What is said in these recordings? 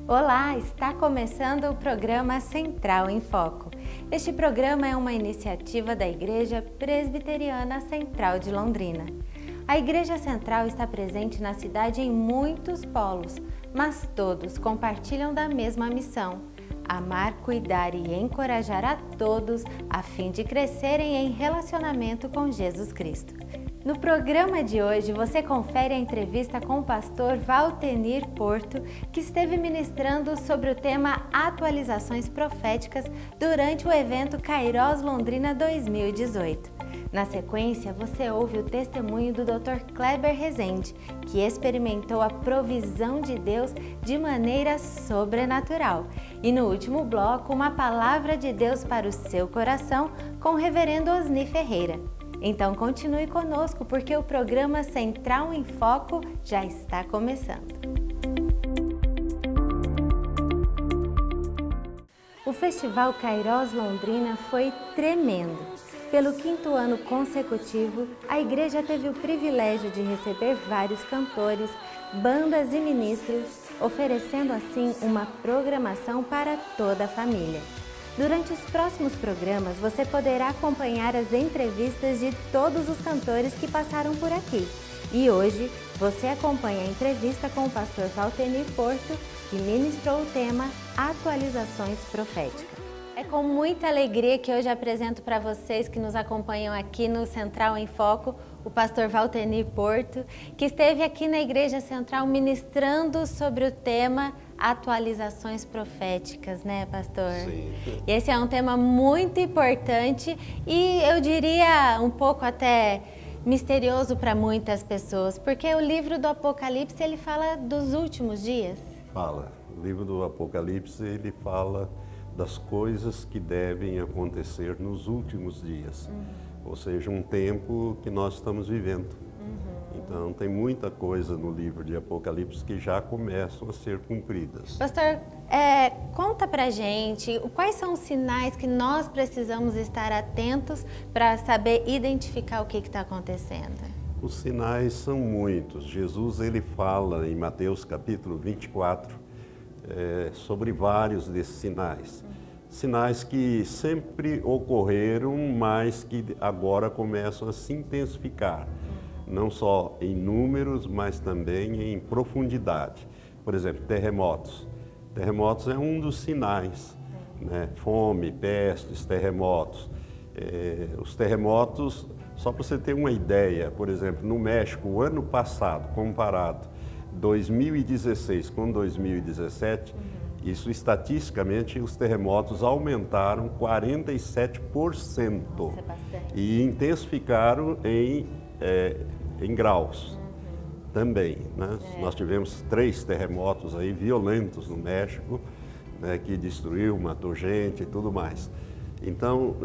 Olá, está começando o programa Central em Foco. Este programa é uma iniciativa da Igreja Presbiteriana Central de Londrina. A Igreja Central está presente na cidade em muitos polos, mas todos compartilham da mesma missão: amar, cuidar e encorajar a todos a fim de crescerem em relacionamento com Jesus Cristo. No programa de hoje, você confere a entrevista com o pastor Valtenir Porto, que esteve ministrando sobre o tema Atualizações Proféticas durante o evento Kairos Londrina 2018. Na sequência, você ouve o testemunho do Dr. Kleber Rezende, que experimentou a provisão de Deus de maneira sobrenatural. E no último bloco, uma palavra de Deus para o seu coração com o reverendo Osni Ferreira. Então continue conosco, porque o programa Central em Foco já está começando. O Festival Kairos Londrina foi tremendo. Pelo 5º ano consecutivo, a igreja teve o privilégio de receber vários cantores, bandas e ministros, oferecendo assim uma programação para toda a família. Durante os próximos programas, você poderá acompanhar as entrevistas de todos os cantores que passaram por aqui. E hoje, você acompanha a entrevista com o pastor Valtenir Porto, que ministrou o tema Atualizações Proféticas. É com muita alegria que hoje apresento para vocês que nos acompanham aqui no Central em Foco, o pastor Valtenir Porto, que esteve aqui na Igreja Central ministrando sobre o tema Atualizações Proféticas, né, pastor? Sim. E esse é um tema muito importante e eu diria um pouco até misterioso para muitas pessoas, porque o livro do Apocalipse, ele fala dos últimos dias. Fala. O livro do Apocalipse, ele fala das coisas que devem acontecer nos últimos dias. Ou seja, um tempo que nós estamos vivendo. Então, tem muita coisa no livro de Apocalipse que já começam a ser cumpridas. Pastor, conta pra gente quais são os sinais que nós precisamos estar atentos para saber identificar o que está acontecendo. Os sinais são muitos. Jesus, ele fala em Mateus capítulo 24 sobre vários desses sinais. Sinais que sempre ocorreram, mas que agora começam a se intensificar. Não só em números, mas também em profundidade. Por exemplo, terremotos. Terremotos é um dos sinais, né? Fome, pestes, terremotos. Os terremotos, só para você ter uma ideia, por exemplo, no México, o ano passado, comparado 2016 com 2017, isso estatisticamente, os terremotos aumentaram 47% Isso é bastante. e intensificaram em graus também, né? Nós tivemos 3 terremotos aí violentos no México, né, que destruiu, matou gente e tudo mais. Então,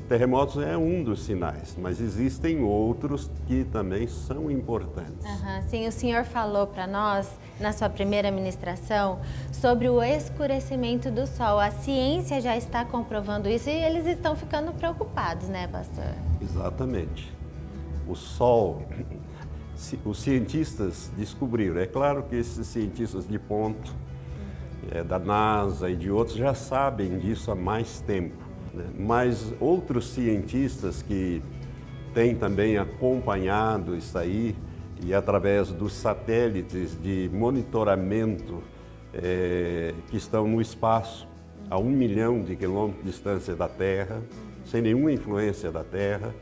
terremotos é um dos sinais, mas existem outros que também são importantes. Sim, o senhor falou para nós, na sua primeira ministração, sobre o escurecimento do sol. A ciência já está comprovando isso e eles estão ficando preocupados, né, pastor? Exatamente. O Sol, os cientistas descobriram. É claro que esses cientistas de ponto, da NASA e de outros, já sabem disso há mais tempo, né? Mas outros cientistas que têm também acompanhado isso aí, e através dos satélites de monitoramento que estão no espaço, a 1 milhão de quilômetros de distância da Terra, sem nenhuma influência da Terra,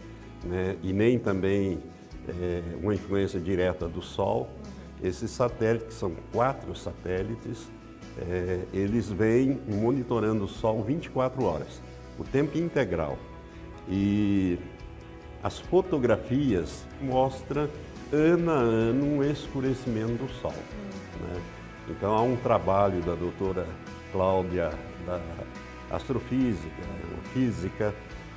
né, e nem também uma influência direta do Sol. Esses satélites, que são 4 satélites, eles vêm monitorando o Sol 24 horas, o tempo integral. E as fotografias mostram ano a ano um escurecimento do Sol, né? Então há um trabalho da doutora Cláudia, da astrofísica, física,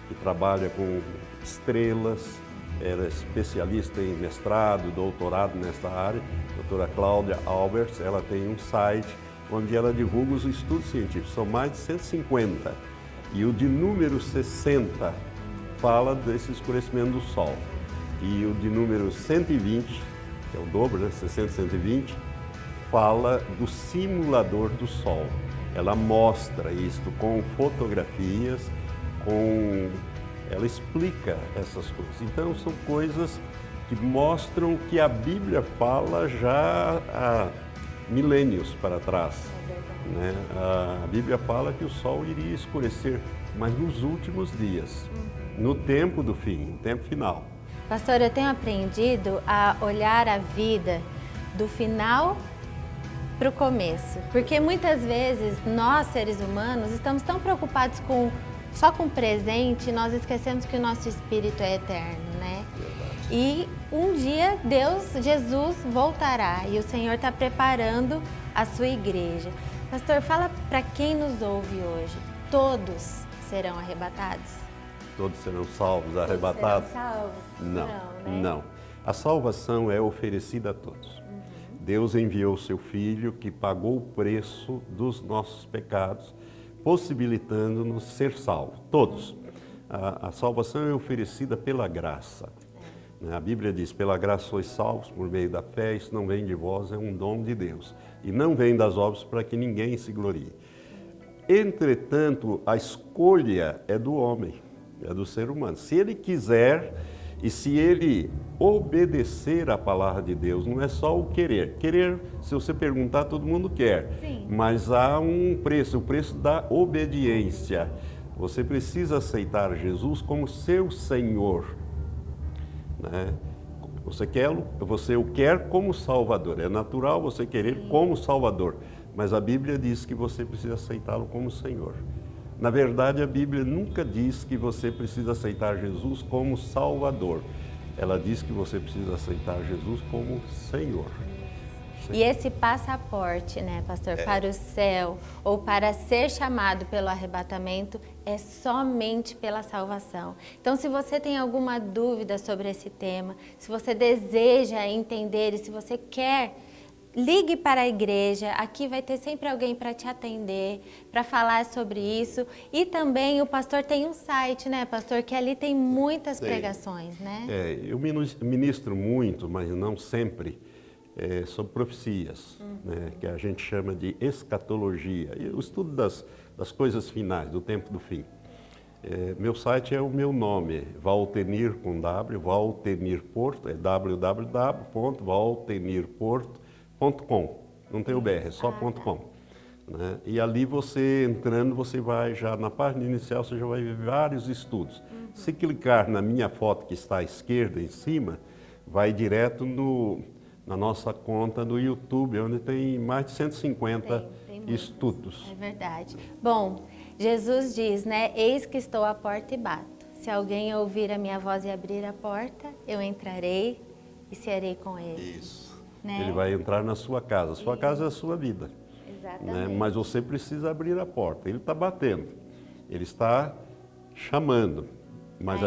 que trabalha com estrelas, ela é especialista em mestrado, doutorado nessa área, doutora Cláudia Alberts. Ela tem um site onde ela divulga os estudos científicos, são mais de 150, e o de número 60 fala desse escurecimento do Sol, e o de número 120, que é o dobro, né, 60, 120, fala do simulador do Sol. Ela mostra isto com fotografias, ela explica essas coisas. Então são coisas que mostram que a Bíblia fala já há milênios para trás. Né? A Bíblia fala que o Sol iria escurecer, mas nos últimos dias, no tempo do fim, no tempo final. Pastor, eu tenho aprendido a olhar a vida do final para o começo, porque muitas vezes nós, seres humanos, estamos tão preocupados só com o presente, nós esquecemos que o nosso espírito é eterno, né? Verdade. E um dia Jesus voltará e o Senhor está preparando a sua igreja. Pastor, fala para quem nos ouve hoje, todos serão arrebatados? Todos serão salvos, arrebatados? Serão salvos? Não, né? não. A salvação é oferecida a todos. Deus enviou seu Filho que pagou o preço dos nossos pecados, possibilitando-nos ser salvos, todos. A salvação é oferecida pela graça. A Bíblia diz, pela graça sois salvos por meio da fé, isso não vem de vós, é um dom de Deus. E não vem das obras para que ninguém se glorie. Entretanto, a escolha é do homem, é do ser humano. Se ele quiser e se ele obedecer à palavra de Deus, não é só o querer. Querer, se você perguntar, todo mundo quer. Sim. Mas há um preço, o preço da obediência. Você precisa aceitar Jesus como seu Senhor. Né? Você o quer como Salvador. É natural você querer como Salvador. Mas a Bíblia diz que você precisa aceitá-lo como Senhor. Na verdade, a Bíblia nunca diz que você precisa aceitar Jesus como Salvador. Ela diz que você precisa aceitar Jesus como Senhor. E esse passaporte, né, pastor, para o céu ou para ser chamado pelo arrebatamento é somente pela salvação. Então, se você tem alguma dúvida sobre esse tema, se você deseja entender e se você quer, ligue para a igreja, aqui vai ter sempre alguém para te atender, para falar sobre isso. E também o pastor tem um site, né, pastor, que ali tem muitas pregações, né? Eu ministro muito, mas não sempre, sobre profecias, né, que a gente chama de escatologia, o estudo das coisas finais, do tempo do fim. Meu site é o meu nome, Valtenir com W, Valtenir Porto, é www.valtenirporto.com, não tem o BR, é só .com. Né? E ali você entrando, você vai já na página inicial, você já vai ver vários estudos. Se clicar na minha foto que está à esquerda, em cima, vai direto na nossa conta do YouTube, onde tem mais de 150 estudos. É verdade. Bom, Jesus diz, né? Eis que estou à porta e bato. Se alguém ouvir a minha voz e abrir a porta, eu entrarei e cearei com ele. Isso. Né? Ele vai entrar na sua casa. A sua casa é a sua vida. Exatamente. Né? Mas você precisa abrir a porta. Ele está batendo. Ele está chamando. Mas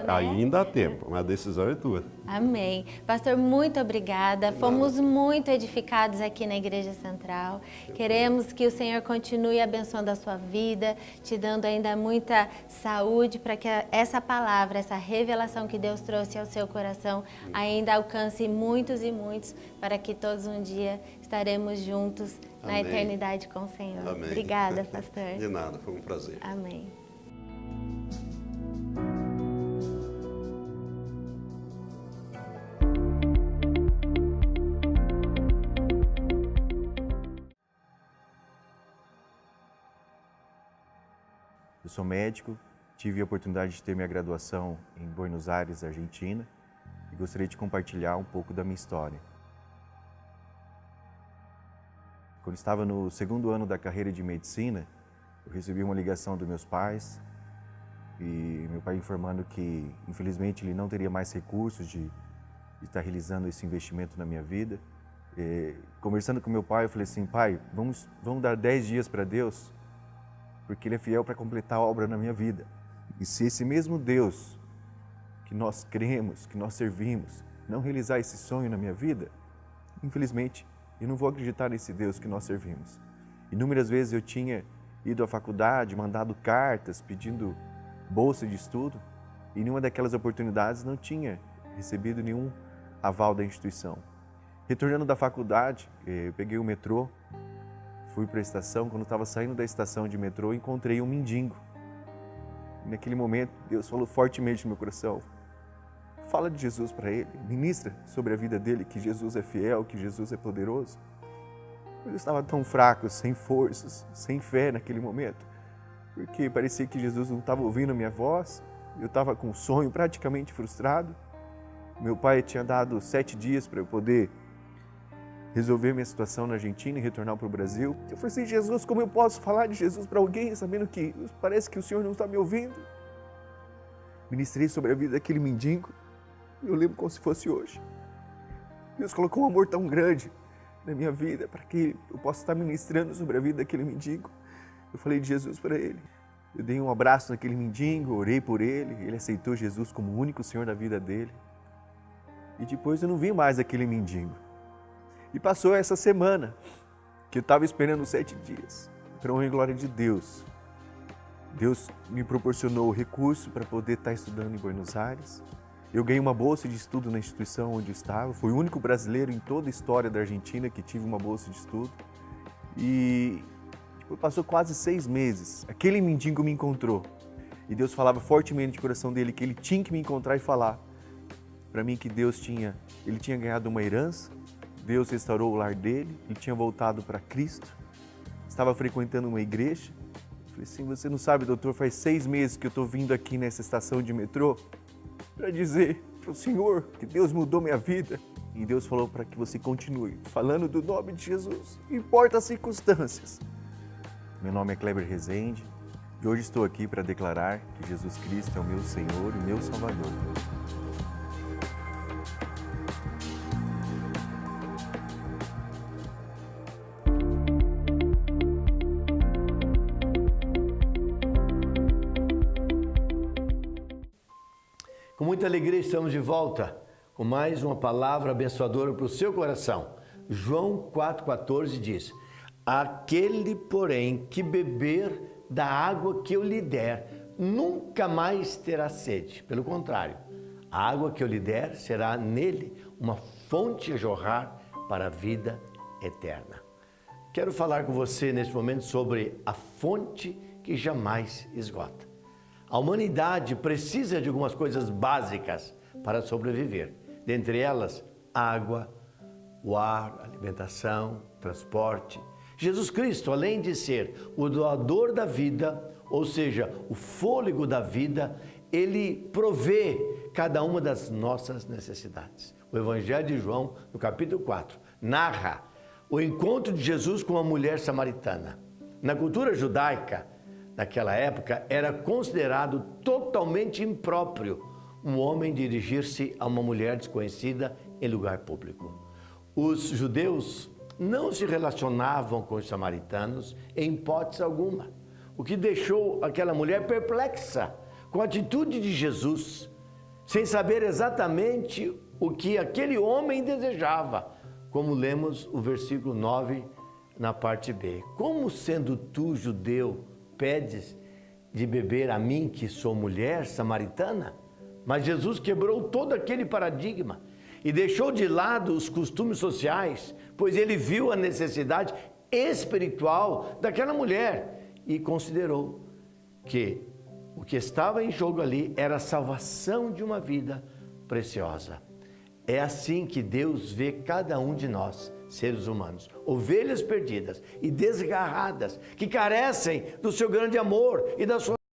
ainda há tempo, mas a decisão é tua. Amém. Pastor, muito obrigada. Fomos muito edificados aqui na Igreja Central. Queremos que o Senhor continue abençoando a sua vida, te dando ainda muita saúde para que essa palavra, essa revelação que Deus trouxe ao seu coração ainda alcance muitos e muitos, para que todos um dia estaremos juntos na eternidade com o Senhor. Amém. Obrigada, pastor. De nada, foi um prazer. Amém. Eu sou médico, tive a oportunidade de ter minha graduação em Buenos Aires, Argentina, e gostaria de compartilhar um pouco da minha história. Quando estava no segundo ano da carreira de medicina, eu recebi uma ligação dos meus pais, e meu pai informando que, infelizmente, ele não teria mais recursos de estar realizando esse investimento na minha vida. Conversando com meu pai, eu falei assim, pai, vamos dar 10 dias para Deus, porque Ele é fiel para completar a obra na minha vida. E se esse mesmo Deus que nós cremos, que nós servimos, não realizar esse sonho na minha vida, infelizmente, eu não vou acreditar nesse Deus que nós servimos. Inúmeras vezes eu tinha ido à faculdade, mandado cartas, pedindo bolsa de estudo, e em nenhuma daquelas oportunidades não tinha recebido nenhum aval da instituição. Retornando da faculdade, eu peguei o metrô, fui para a estação. Quando estava saindo da estação de metrô, encontrei um mendigo. E naquele momento, Deus falou fortemente no meu coração: fala de Jesus para ele, ministra sobre a vida dele, que Jesus é fiel, que Jesus é poderoso. Eu estava tão fraco, sem forças, sem fé naquele momento, porque parecia que Jesus não estava ouvindo a minha voz. Eu estava com um sonho praticamente frustrado. Meu pai tinha dado 7 dias para eu poder resolver minha situação na Argentina e retornar para o Brasil. Eu falei assim: Jesus, como eu posso falar de Jesus para alguém, sabendo que parece que o Senhor não está me ouvindo? Ministrei sobre a vida daquele mendigo. Eu lembro como se fosse hoje. Deus colocou um amor tão grande na minha vida para que eu possa estar ministrando sobre a vida daquele mendigo. Eu falei de Jesus para ele. Eu dei um abraço naquele mendigo, orei por ele. Ele aceitou Jesus como o único Senhor da vida dele. E depois eu não vi mais aquele mendigo. E passou essa semana, que eu estava esperando 7 dias. Para honra e glória de Deus, Deus me proporcionou o recurso para poder estar estudando em Buenos Aires. Eu ganhei uma bolsa de estudo na instituição onde estava. Fui o único brasileiro em toda a história da Argentina que tive uma bolsa de estudo. E passou quase 6 meses. Aquele mendigo me encontrou. E Deus falava fortemente no coração dele que ele tinha que me encontrar e falar para mim que ele tinha ganhado uma herança. Deus restaurou o lar dele. Ele tinha voltado para Cristo. Estava frequentando uma igreja. Eu falei assim: você não sabe, doutor, faz 6 meses que eu estou vindo aqui nessa estação de metrô para dizer para o Senhor que Deus mudou minha vida. E Deus falou para que você continue falando do nome de Jesus, não importa as circunstâncias. Meu nome é Kleber Rezende e hoje estou aqui para declarar que Jesus Cristo é o meu Senhor e meu Salvador. Com muita alegria estamos de volta com mais uma palavra abençoadora para o seu coração. João 4,14 diz: aquele, porém, que beber da água que eu lhe der, nunca mais terá sede. Pelo contrário, a água que eu lhe der será nele uma fonte a jorrar para a vida eterna. Quero falar com você nesse momento sobre a fonte que jamais esgota. A humanidade precisa de algumas coisas básicas para sobreviver. Dentre elas, água, o ar, alimentação, transporte. Jesus Cristo, além de ser o doador da vida, ou seja, o fôlego da vida, ele provê cada uma das nossas necessidades. O Evangelho de João, no capítulo 4, narra o encontro de Jesus com uma mulher samaritana. Na cultura judaica, naquela época, era considerado totalmente impróprio um homem dirigir-se a uma mulher desconhecida em lugar público. Os judeus não se relacionavam com os samaritanos em hipótese alguma, o que deixou aquela mulher perplexa com a atitude de Jesus, sem saber exatamente o que aquele homem desejava, como lemos o versículo 9 na parte B. Como sendo tu, judeu, pedes de beber a mim, que sou mulher samaritana? Mas Jesus quebrou todo aquele paradigma e deixou de lado os costumes sociais, pois ele viu a necessidade espiritual daquela mulher e considerou que o que estava em jogo ali era a salvação de uma vida preciosa. É assim que Deus vê cada um de nós, seres humanos, ovelhas perdidas e desgarradas, que carecem do seu grande amor e da sua